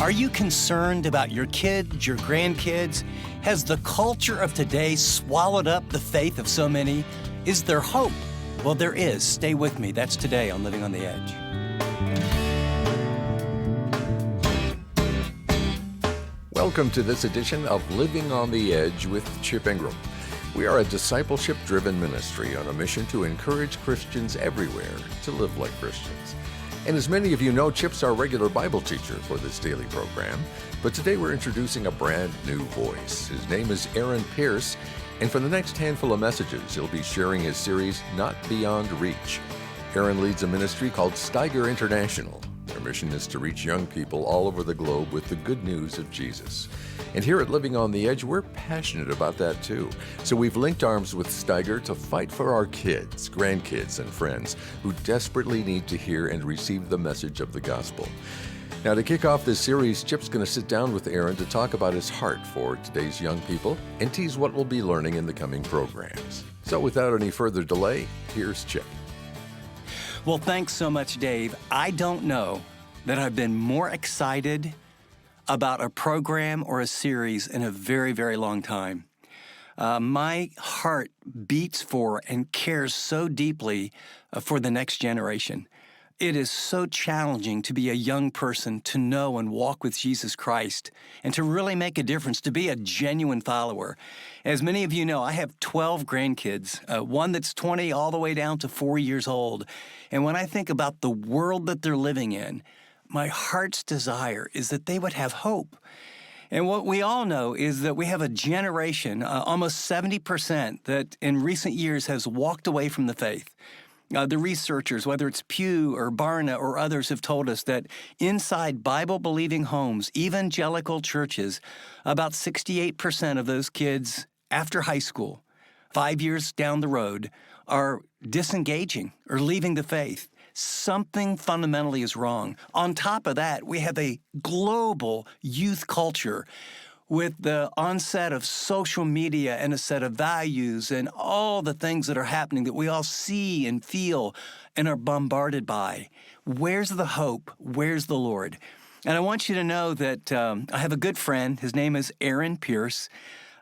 Are you concerned about your kids, your grandkids? Has the culture of today swallowed up the faith of so many? Is there hope? Well, there is. Stay with me. That's today on Living on the Edge. Welcome to this edition of Living on the Edge with Chip Ingram. We are a discipleship-driven ministry on a mission to encourage Christians everywhere to live like Christians. And as many of you know, Chip's our regular Bible teacher for this daily program. But today we're introducing a brand new voice. His name is Aaron Pierce, and for the next handful of messages, he'll be sharing his series, Not Beyond Reach. Aaron leads a ministry called Steiger International. Their mission is to reach young people all over the globe with the good news of Jesus. And here at Living on the Edge, we're passionate about that too. So we've linked arms with Steiger to fight for our kids, grandkids, and friends who desperately need to hear and receive the message of the gospel. Now, to kick off this series, Chip's going to sit down with Aaron to talk about his heart for today's young people and tease what we'll be learning in the coming programs. So without any further delay, here's Chip. Well, thanks so much, Dave. I don't know that I've been more excited about a program or a series in a very, very long time. My heart beats for and cares so deeply for the next generation. It is so challenging to be a young person, to know and walk with Jesus Christ, and to really make a difference, to be a genuine follower. As many of you know, I have 12 grandkids, one that's 20 all the way down to 4 years old. And when I think about the world that they're living in, my heart's desire is that they would have hope. And what we all know is that we have a generation, almost 70%, that in recent years has walked away from the faith. The researchers, whether it's Pew or Barna or others, have told us that inside Bible-believing homes, evangelical churches, about 68% of those kids after high school, 5 years down the road, are disengaging or leaving the faith. Something fundamentally is wrong. On top of that, we have a global youth culture with the onset of social media and a set of values and all the things that are happening that we all see and feel and are bombarded by. Where's the hope? Where's the Lord? And I want you to know that I have a good friend. His name is Aaron Pierce.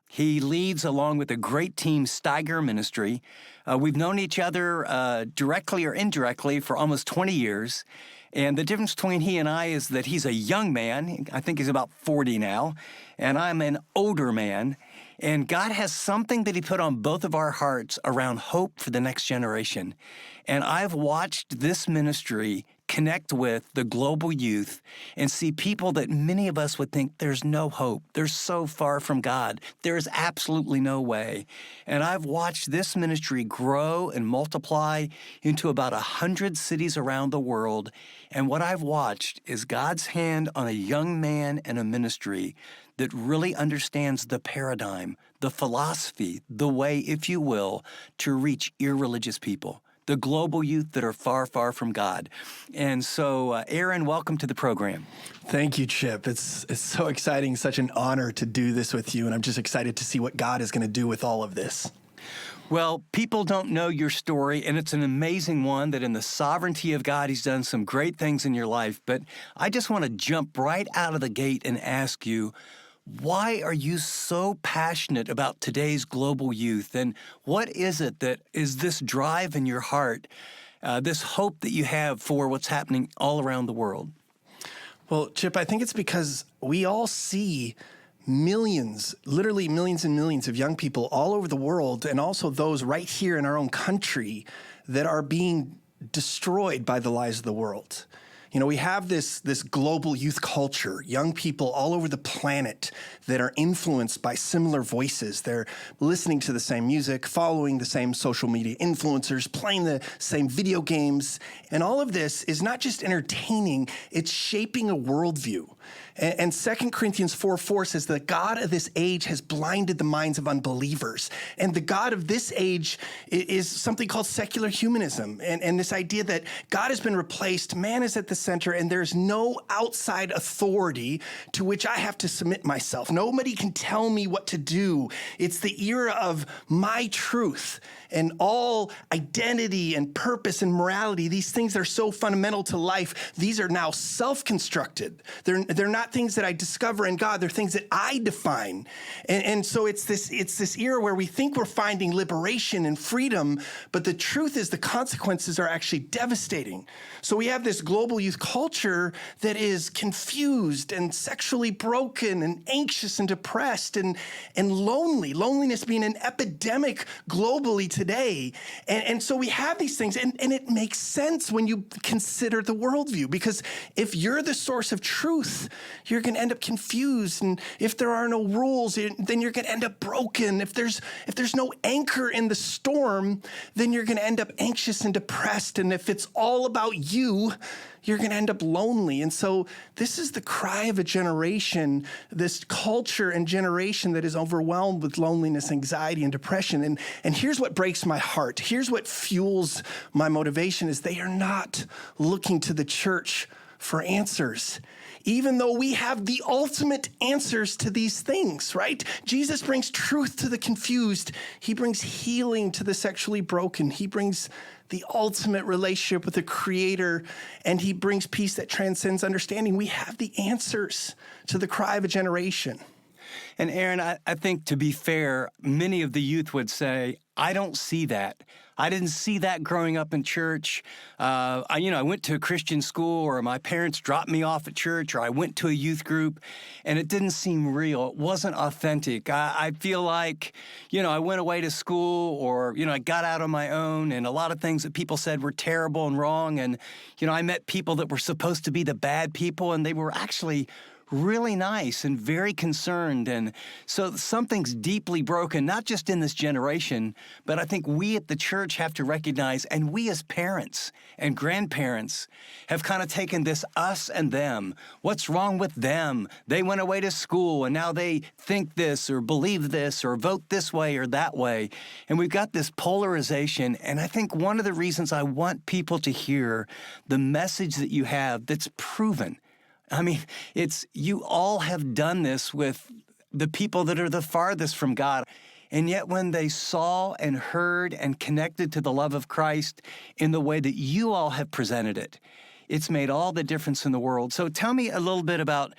He leads, along with a great team, Steiger Ministry. We've known each other directly or indirectly for almost 20 years. And the difference between he and I is that he's a young man. I think he's about 40 now. And I'm an older man. And God has something that he put on both of our hearts around hope for the next generation. And I've watched this ministry connect with the global youth and see people that many of us would think there's no hope. They're so far from God. There is absolutely no way. And I've watched this ministry grow and multiply into about 100 cities around the world. And what I've watched is God's hand on a young man and a ministry that really understands the paradigm, the philosophy, the way, if you will, to reach irreligious people, the global youth that are far, far from God. And so, Aaron, welcome to the program. Thank you, Chip. It's so exciting, such an honor to do this with you, and I'm just excited to see what God is going to do with all of this. Well, people don't know your story, and it's an amazing one that in the sovereignty of God, He's done some great things in your life. But I just want to jump right out of the gate and ask you, why are you so passionate about today's global youth? And what is it that is this drive in your heart, this hope that you have for what's happening all around the world? Well, Chip, I think it's because we all see millions, literally millions and millions of young people all over the world, and also those right here in our own country that are being destroyed by the lies of the world. You know, we have this global youth culture, young people all over the planet that are influenced by similar voices. They're listening to the same music, following the same social media influencers, playing the same video games. And all of this is not just entertaining, it's shaping a worldview. And 2 Corinthians 4:4 says, the God of this age has blinded the minds of unbelievers. And the God of this age is something called secular humanism. And this idea that God has been replaced, man is at the center, and there's no outside authority to which I have to submit myself. Nobody can tell me what to do. It's the era of my truth. And all identity and purpose and morality, these things that are so fundamental to life, these are now self-constructed. They're they're not things that I discover in God. They're things that I define. And so it's this era where we think we're finding liberation and freedom, but the truth is the consequences are actually devastating. So we have this global youth culture that is confused and sexually broken and anxious and depressed and lonely. Loneliness being an epidemic globally today. And so we have these things, and it makes sense when you consider the worldview, because if you're the source of truth, you're going to end up confused. And if there are no rules, then you're going to end up broken. If there's no anchor in the storm, then you're going to end up anxious and depressed. And if it's all about you, you're going to end up lonely. And so this is the cry of a generation, this culture and generation that is overwhelmed with loneliness, anxiety, and depression. And here's what breaks my heart. Here's what fuels my motivation is they are not looking to the church for answers, even though we have the ultimate answers to these things, right? Jesus brings truth to the confused. He brings healing to the sexually broken. He brings the ultimate relationship with the Creator, and he brings peace that transcends understanding. We have the answers to the cry of a generation. And Aaron, I think to be fair, many of the youth would say, I don't see that. I didn't see that growing up in church. I went to a Christian school, or my parents dropped me off at church, or I went to a youth group, and it didn't seem real. It wasn't authentic. I feel like, I went away to school, or, I got out on my own, and a lot of things that people said were terrible and wrong. And, I met people that were supposed to be the bad people, and they were actually really nice and very concerned. And so something's deeply broken, not just in this generation, but I think we at the church have to recognize, and we as parents and grandparents have kind of taken this us and them. What's wrong with them? They went away to school and now they think this or believe this or vote this way or that way. And we've got this polarization. And I think one of the reasons I want people to hear the message that you have that's proven. I mean, you all have done this with the people that are the farthest from God. And yet when they saw and heard and connected to the love of Christ in the way that you all have presented it, it's made all the difference in the world. So tell me a little bit about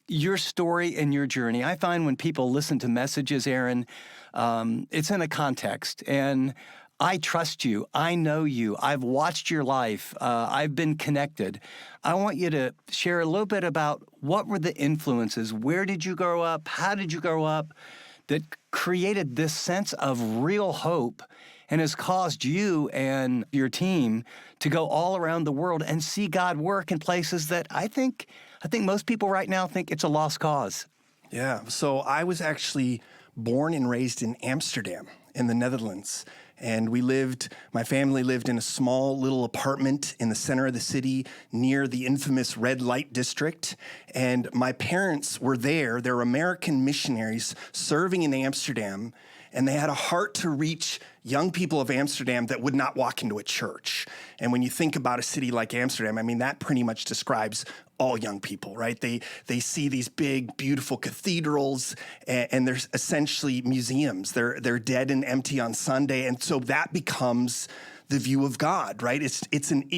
your story and your journey. I find when people listen to messages, Aaron, it's in a context. And I trust you. I know you. I've watched your life. I've been connected. I want you to share a little bit about what were the influences. Where did you grow up? How did you grow up that created this sense of real hope and has caused you and your team to go all around the world and see God work in places that I think most people right now think it's a lost cause. Yeah. So I was actually born and raised in Amsterdam in the Netherlands. And my family lived in a small little apartment in the center of the city near the infamous red light district. And my parents were there. They're American missionaries serving in Amsterdam. And they had a heart to reach young people of Amsterdam that would not walk into a church. And when you think about a city like Amsterdam, I mean, that pretty much describes all young people, right? They see these big, beautiful cathedrals, and there's essentially museums. They're dead and empty on Sunday, and so that becomes the view of God, right? It's an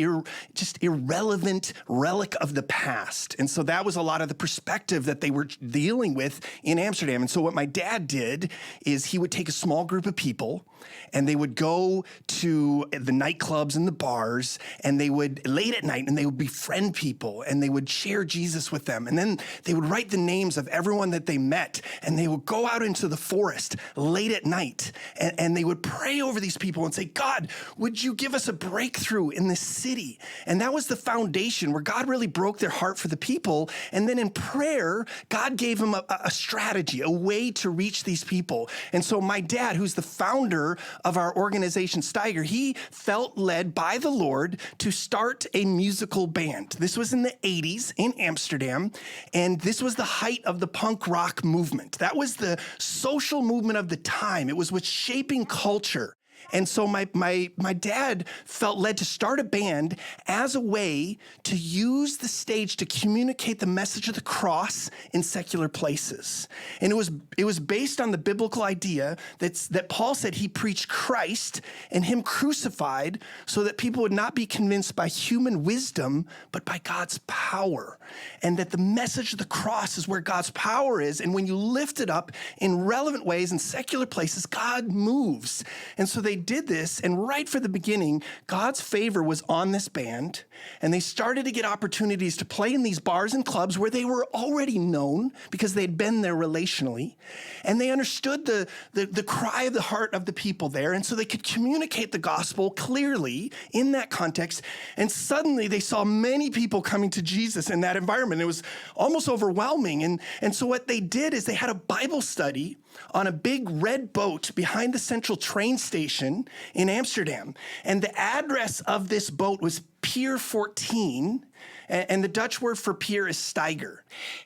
just irrelevant relic of the past. And so that was a lot of the perspective that they were dealing with in Amsterdam. And so what my dad did is he would take a small group of people and they would go to the nightclubs and the bars, and they would, late at night, and they would befriend people, and they would share Jesus with them. And then they would write the names of everyone that they met, and they would go out into the forest late at night, and they would pray over these people and say, God, would you give us a breakthrough in this city? And that was the foundation where God really broke their heart for the people. And then in prayer, God gave them a strategy, a way to reach these people. And so my dad, who's the founder of our organization, Steiger, he felt led by the Lord to start a musical band. This was in the 80s in Amsterdam, and this was the height of the punk rock movement. That was the social movement of the time. It was what's shaping culture. And so my dad felt led to start a band as a way to use the stage to communicate the message of the cross in secular places. And it was based on the biblical idea that Paul said he preached Christ and him crucified so that people would not be convinced by human wisdom, but by God's power. And that the message of the cross is where God's power is. And when you lift it up in relevant ways in secular places, God moves. And so they did this, and right from the beginning, God's favor was on this band, and they started to get opportunities to play in these bars and clubs where they were already known because they'd been there relationally, and they understood the cry of the heart of the people there, and so they could communicate the gospel clearly in that context, and suddenly they saw many people coming to Jesus in that environment. It was almost overwhelming, and so what they did is they had a Bible study on a big red boat behind the central train station in Amsterdam. And the address of this boat was Pier 14, and the Dutch word for pier is Steiger.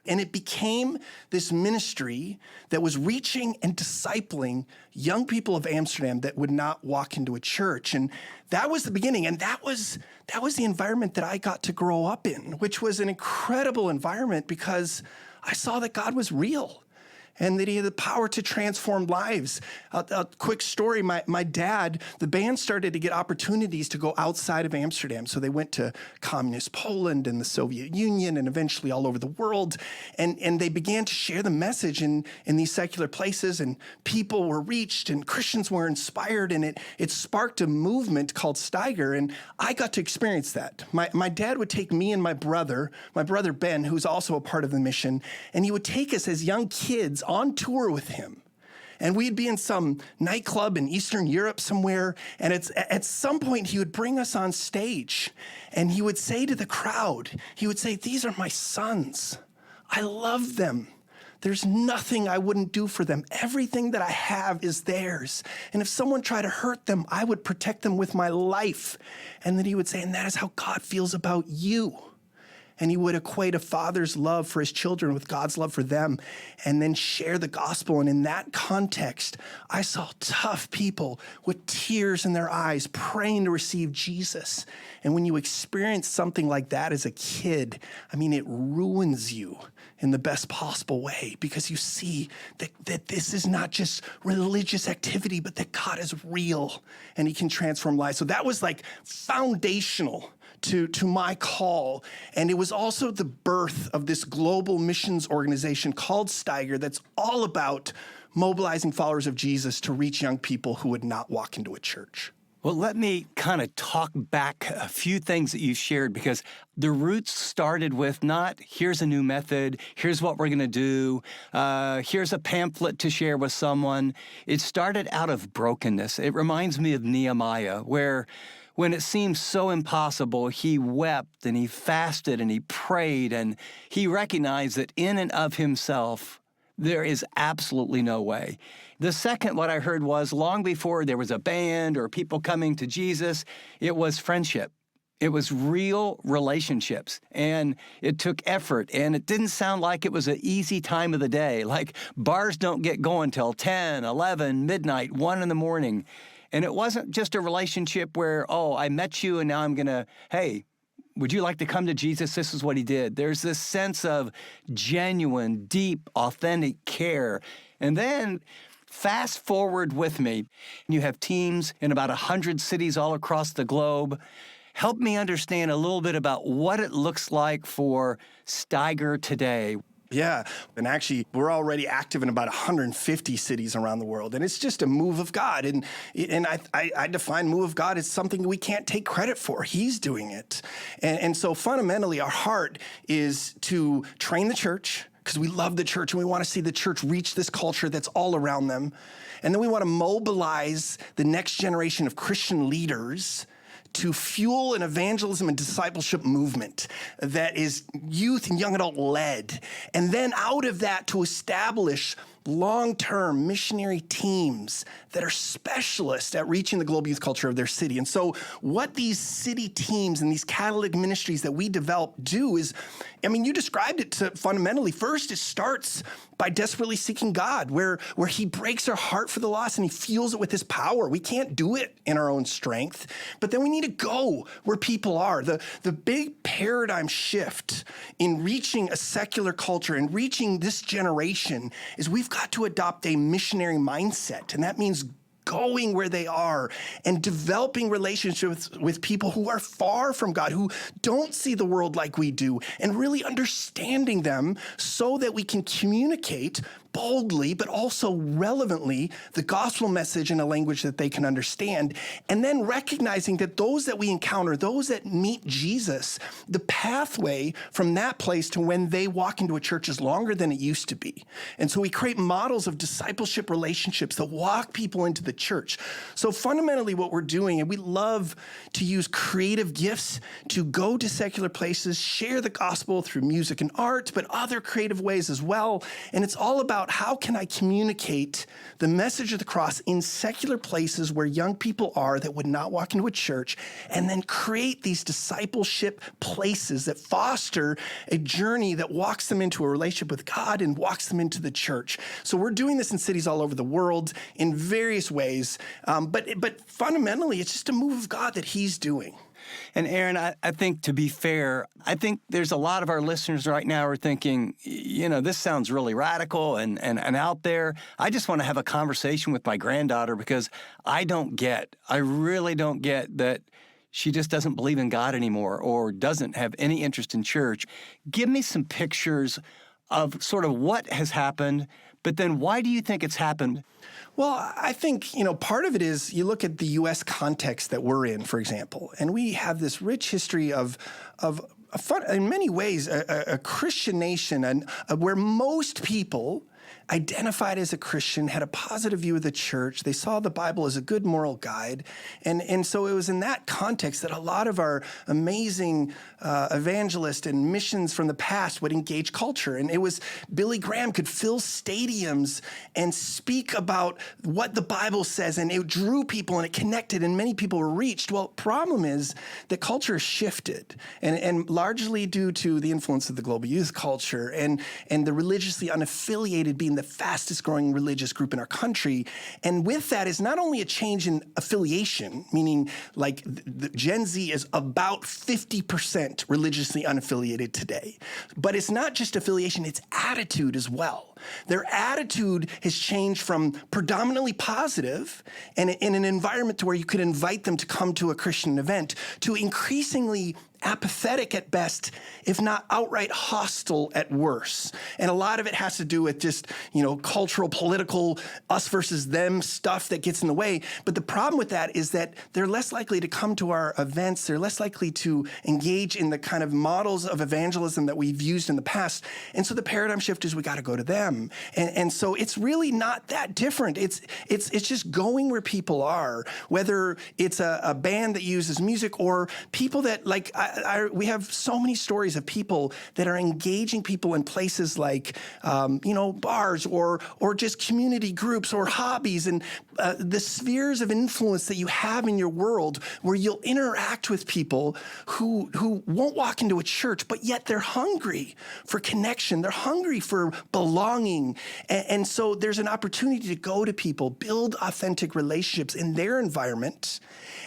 And it became this ministry that was reaching and discipling young people of Amsterdam that would not walk into a church. And that was the beginning, and that was the environment that I got to grow up in, which was an incredible environment because I saw that God was real and that he had the power to transform lives. A quick story, my dad, the band started to get opportunities to go outside of Amsterdam. So they went to communist Poland and the Soviet Union and eventually all over the world. And they began to share the message in these secular places, and people were reached and Christians were inspired, and it sparked a movement called Steiger, and I got to experience that. My dad would take me and my brother Ben, who's also a part of the mission, and he would take us as young kids on tour with him. And we'd be in some nightclub in Eastern Europe somewhere, and at some point he would bring us on stage, and he would say to the crowd, he would say, "These are my sons. I love them. There's nothing I wouldn't do for them. Everything that I have is theirs. And if someone tried to hurt them, I would protect them with my life." And then he would say, "And that is how God feels about you." And he would equate a father's love for his children with God's love for them, and then share the gospel. And in that context, I saw tough people with tears in their eyes praying to receive Jesus. And when you experience something like that as a kid, I mean, it ruins you in the best possible way, because you see that this is not just religious activity, but that God is real and he can transform lives. So that was like foundational to my call. And it was also the birth of this global missions organization called Steiger that's all about mobilizing followers of Jesus to reach young people who would not walk into a church. Well, let me kind of talk back a few things that you shared, because the roots started with not, here's a new method, here's what we're going to do, here's a pamphlet to share with someone. It started out of brokenness. It reminds me of Nehemiah, where when it seemed so impossible, he wept and he fasted and he prayed, and he recognized that in and of himself, there is absolutely no way. The second, what I heard was, long before there was a band or people coming to Jesus, it was friendship. It was real relationships, and it took effort, and it didn't sound like it was an easy time of the day. Like, bars don't get going till 10, 11, midnight, 1 in the morning. And it wasn't just a relationship where, oh, I met you and now I'm going to, hey, would you like to come to Jesus? This is what he did. There's this sense of genuine, deep, authentic care. And then fast forward with me. You have teams in about 100 cities all across the globe. Help me understand a little bit about what it looks like for Steiger today. Yeah, and actually, we're already active in about 150 cities around the world, and it's just a move of God. And I define move of God as something we can't take credit for. He's doing it. And so fundamentally, our heart is to train the church, because we love the church and we want to see the church reach this culture that's all around them. And then we want to mobilize the next generation of Christian leaders to fuel an evangelism and discipleship movement that is youth and young adult led. And then out of that, to establish long-term missionary teams that are specialists at reaching the global youth culture of their city. And so what these city teams and these catalytic ministries that we develop do is, I mean, you described it to fundamentally. First, it starts by desperately seeking God, where he breaks our heart for the lost and he fuels it with his power. We can't do it in our own strength, but then we need to go where people are. The big paradigm shift in reaching a secular culture and reaching this generation is we've got to adopt a missionary mindset, and that means going where they are and developing relationships with people who are far from God, who don't see the world like we do, and really understanding them so that we can communicate boldly, but also relevantly, the gospel message in a language that they can understand. And then recognizing that those that we encounter, those that meet Jesus, the pathway from that place to when they walk into a church is longer than it used to be. And so we create models of discipleship relationships that walk people into the church. So fundamentally what we're doing, and we love to use creative gifts to go to secular places, share the gospel through music and art, but other creative ways as well. And it's all about how can I communicate the message of the cross in secular places where young people are that would not walk into a church, and then create these discipleship places that foster a journey that walks them into a relationship with God and walks them into the church. So we're doing this in cities all over the world in various ways, but fundamentally, it's just a move of God that he's doing. And Aaron, I think to be fair, I think there's a lot of our listeners right now are thinking, this sounds really radical and out there. I just want to have a conversation with my granddaughter because I really don't get that she just doesn't believe in God anymore or doesn't have any interest in church. Give me some pictures of sort of what has happened, but then why do you think it's happened? Well, I think, part of it is you look at the U.S. context that we're in, for example, and we have this rich history of in many ways, a Christian nation, and where most people identified as a Christian, had a positive view of the church. They saw the Bible as a good moral guide. And so it was in that context that a lot of our amazing evangelists and missions from the past would engage culture. And it was Billy Graham could fill stadiums and speak about what the Bible says, and it drew people and it connected and many people were reached. Well, problem is that culture has shifted, and largely due to the influence of the global youth culture and the religiously unaffiliated being the fastest growing religious group in our country. And with that is not only a change in affiliation, meaning like the Gen Z is about 50% religiously unaffiliated today, but it's not just affiliation, it's attitude as well. Their attitude has changed from predominantly positive and in an environment to where you could invite them to come to a Christian event to increasingly apathetic at best, if not outright hostile at worst. And a lot of it has to do with just, cultural, political, us versus them stuff that gets in the way. But the problem with that is that they're less likely to come to our events. They're less likely to engage in the kind of models of evangelism that we've used in the past. And so the paradigm shift is we got to go to them. And so it's really not that different. It's just going where people are, whether it's a band that uses music or people that we have so many stories of people that are engaging people in places like, bars or just community groups or hobbies and the spheres of influence that you have in your world where you'll interact with people who won't walk into a church, but yet they're hungry for connection. They're hungry for belonging. And so there's an opportunity to go to people, build authentic relationships in their environment,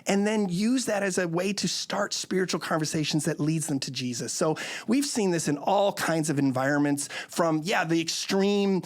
and then use that as a way to start spiritual conversations that leads them to Jesus. So we've seen this in all kinds of environments, from, the extreme,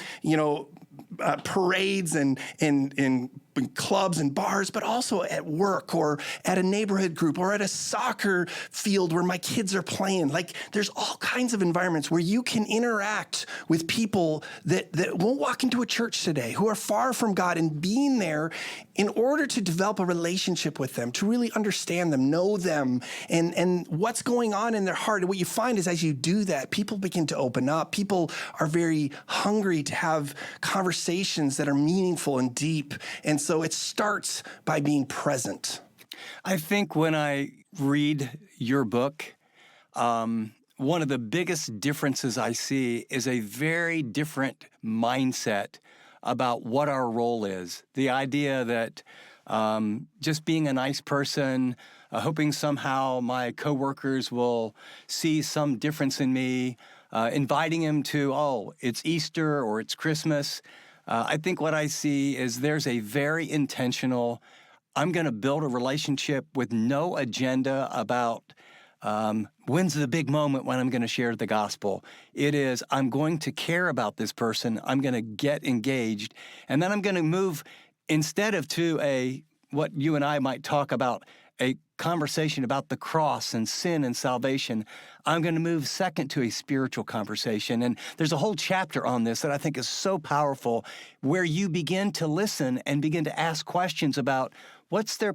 parades and in clubs and bars, but also at work or at a neighborhood group or at a soccer field where my kids are playing. Like, there's all kinds of environments where you can interact with people that won't walk into a church today, who are far from God, and being there in order to develop a relationship with them, to really understand them, know them, and what's going on in their heart. And what you find is as you do that, people begin to open up. People are very hungry to have conversations that are meaningful and deep. And so it starts by being present. I think when I read your book, one of the biggest differences I see is a very different mindset about what our role is. The idea that just being a nice person, hoping somehow my coworkers will see some difference in me, inviting them to, oh, it's Easter or it's Christmas. I think what I see is there's a very intentional, I'm going to build a relationship with no agenda about when's the big moment when I'm going to share the gospel. It is, I'm going to care about this person. I'm going to get engaged. And then I'm going to move, instead of to what you and I might talk about, a conversation about the cross and sin and salvation, I'm going to move second to a spiritual conversation. And there's a whole chapter on this that I think is so powerful, where you begin to listen and begin to ask questions about what's their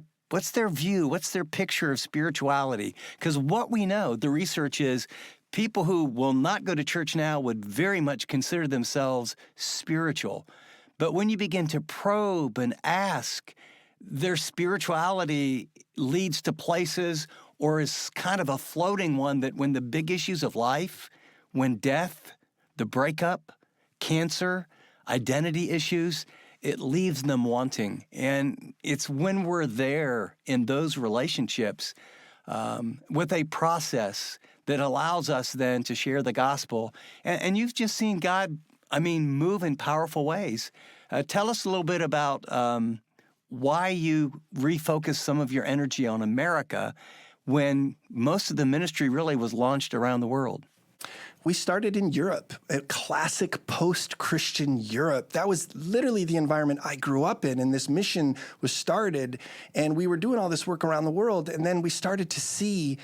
view, what's their picture of spirituality. Because what we know, the research is, people who will not go to church now would very much consider themselves spiritual. But when you begin to probe and ask, their spirituality leads to places, or is kind of a floating one, that when the big issues of life, when death, the breakup, cancer, identity issues, it leaves them wanting. And it's when we're there in those relationships with a process that allows us then to share the gospel. And you've just seen God, move in powerful ways. Tell us a little bit about why you refocus some of your energy on America when most of the ministry really was launched around the world. We started in Europe, a classic post-Christian Europe. That was literally the environment I grew up in, and this mission was started, and we were doing all this work around the world, and then we started to see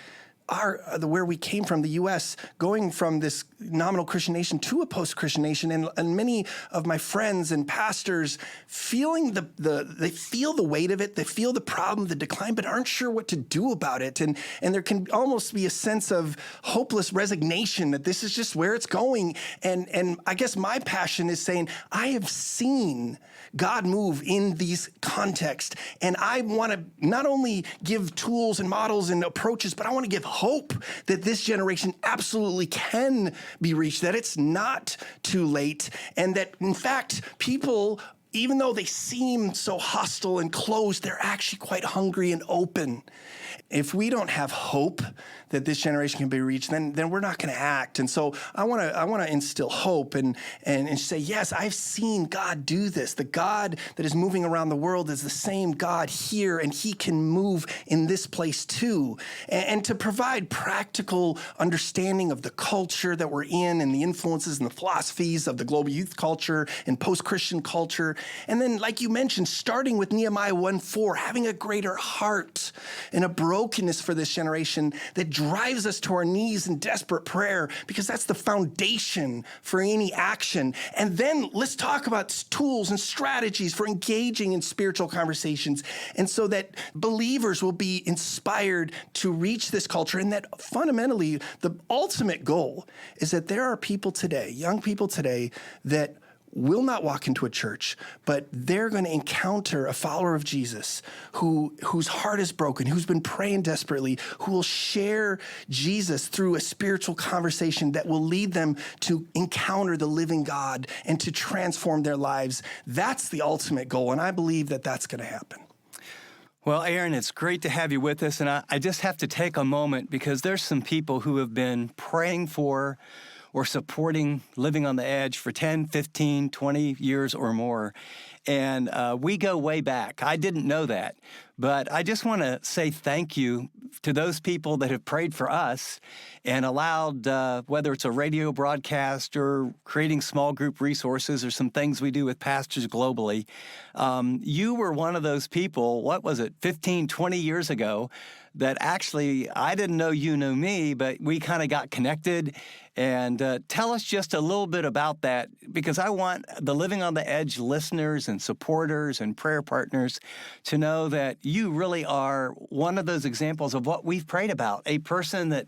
where we came from, the U.S., going from this nominal Christian nation to a post-Christian nation, and many of my friends and pastors feeling they feel the weight of it, they feel the problem, the decline, but aren't sure what to do about it, and there can almost be a sense of hopeless resignation that this is just where it's going, and I guess my passion is saying, I have seen God move in these contexts, and I want to not only give tools and models and approaches, but I want to give hope that this generation absolutely can be reached, that it's not too late, and that, in fact, people, even though they seem so hostile and closed, they're actually quite hungry and open. If we don't have hope that this generation can be reached, then we're not going to act. And so I want to instill hope and say, yes, I've seen God do this. The God that is moving around the world is the same God here, and he can move in this place too. And to provide practical understanding of the culture that we're in and the influences and the philosophies of the global youth culture and post-Christian culture. And then, like you mentioned, starting with Nehemiah 1:4, having a greater heart and a brokenness for this generation that drives us to our knees in desperate prayer, because that's the foundation for any action. And then let's talk about tools and strategies for engaging in spiritual conversations, and so that believers will be inspired to reach this culture, and that fundamentally the ultimate goal is that there are people today, young people today, that will not walk into a church, but they're going to encounter a follower of Jesus whose heart is broken, who's been praying desperately, who will share Jesus through a spiritual conversation that will lead them to encounter the living God and to transform their lives. That's the ultimate goal, and I believe that that's going to happen. Well, Aaron, it's great to have you with us, and I just have to take a moment, because there's some people who have been praying for or supporting Living on the Edge for 10, 15, 20 years or more. And we go way back. I didn't know that. But I just want to say thank you to those people that have prayed for us and allowed, whether it's a radio broadcast or creating small group resources or some things we do with pastors globally. You were one of those people, 15, 20 years ago, that actually, I didn't know you knew me, but we kind of got connected. And tell us just a little bit about that, because I want the Living on the Edge listeners and supporters and prayer partners to know that you really are one of those examples of what we've prayed about, a person that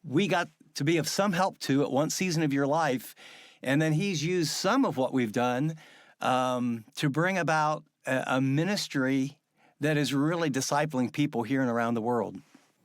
we got to be of some help to at one season of your life. And then he's used some of what we've done to bring about a ministry that is really discipling people here and around the world.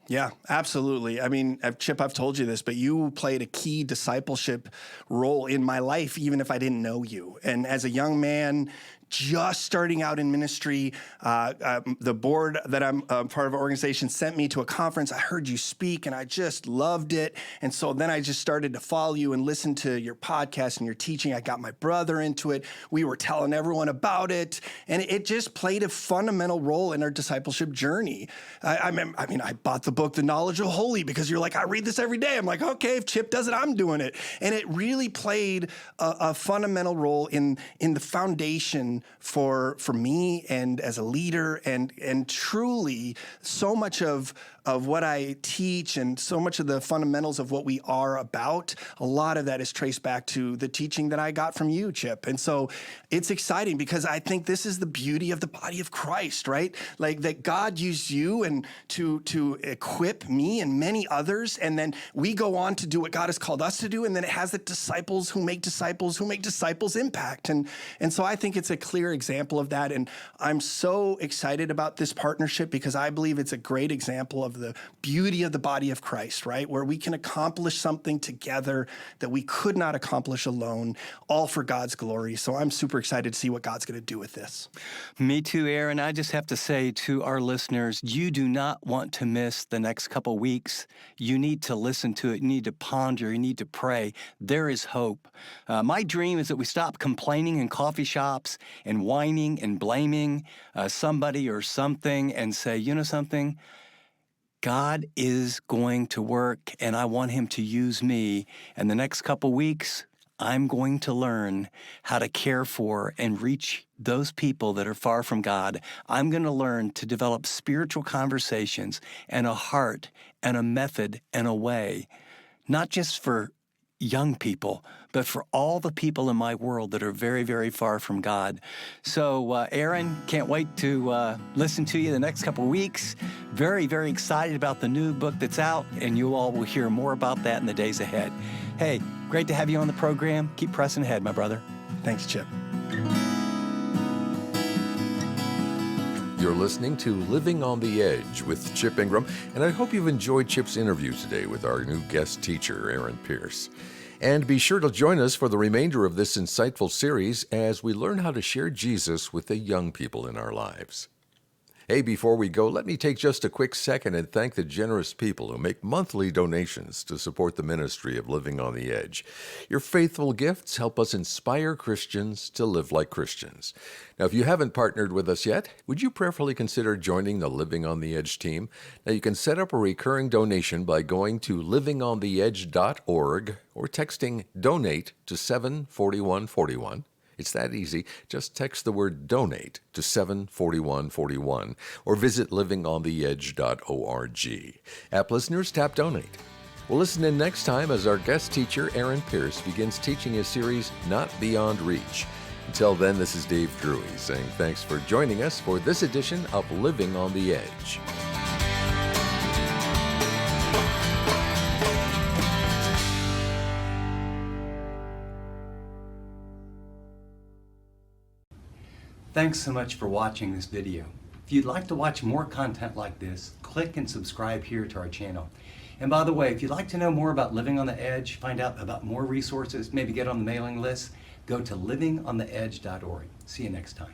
Yeah, absolutely. I mean, Chip, I've told you this, but you played a key discipleship role in my life, even if I didn't know you. And as a young man, just starting out in ministry, the board that I'm part of, an organization, sent me to a conference. I heard you speak and I just loved it. And so then I just started to follow you and listen to your podcast and your teaching. I got my brother into it. We were telling everyone about it. And it just played a fundamental role in our discipleship journey. I bought the book, The Knowledge of Holy, because you're like, I read this every day. I'm like, okay, if Chip does it, I'm doing it. And it really played a fundamental role in the foundation for me and as a leader, and truly so much of what I teach and so much of the fundamentals of what we are about, a lot of that is traced back to the teaching that I got from you, Chip. And so it's exciting because I think this is the beauty of the body of Christ, right? Like that God used you and to equip me and many others, and then we go on to do what God has called us to do, and then it has the disciples who make disciples impact. And so I think it's a clear example of that, and I'm so excited about this partnership because I believe it's a great example of the beauty of the body of Christ, right? Where we can accomplish something together that we could not accomplish alone, all for God's glory. So I'm super excited to see what God's going to do with this. Me too, Aaron. I just have to say to our listeners, you do not want to miss the next couple weeks. You need to listen to it. You need to ponder. You need to pray. There is hope. My dream is that we stop complaining in coffee shops and whining and blaming somebody or something and say, you know something? God is going to work, and I want him to use me. And the next couple weeks, I'm going to learn how to care for and reach those people that are far from God. I'm going to learn to develop spiritual conversations and a heart and a method and a way, not just for young people, but for all the people in my world that are very, very far from God. So, Aaron, can't wait to listen to you the next couple of weeks. Very, very excited about the new book that's out, and you all will hear more about that in the days ahead. Hey, great to have you on the program. Keep pressing ahead, my brother. Thanks, Chip. You're listening to Living on the Edge with Chip Ingram, and I hope you've enjoyed Chip's interview today with our new guest teacher, Aaron Pierce. And be sure to join us for the remainder of this insightful series as we learn how to share Jesus with the young people in our lives. Hey, before we go, let me take just a quick second and thank the generous people who make monthly donations to support the ministry of Living on the Edge. Your faithful gifts help us inspire Christians to live like Christians. Now, if you haven't partnered with us yet, would you prayerfully consider joining the Living on the Edge team? Now, you can set up a recurring donation by going to livingontheedge.org or texting DONATE to 74141. It's that easy. Just text the word donate to 74141 or visit livingontheedge.org. App listeners, tap donate. We'll listen in next time as our guest teacher, Aaron Pierce, begins teaching his series, Not Beyond Reach. Until then, this is Dave Drury saying thanks for joining us for this edition of Living on the Edge. Thanks so much for watching this video. If you'd like to watch more content like this, click and subscribe here to our channel. And by the way, if you'd like to know more about Living on the Edge, find out about more resources, maybe get on the mailing list, go to livingontheedge.org. See you next time.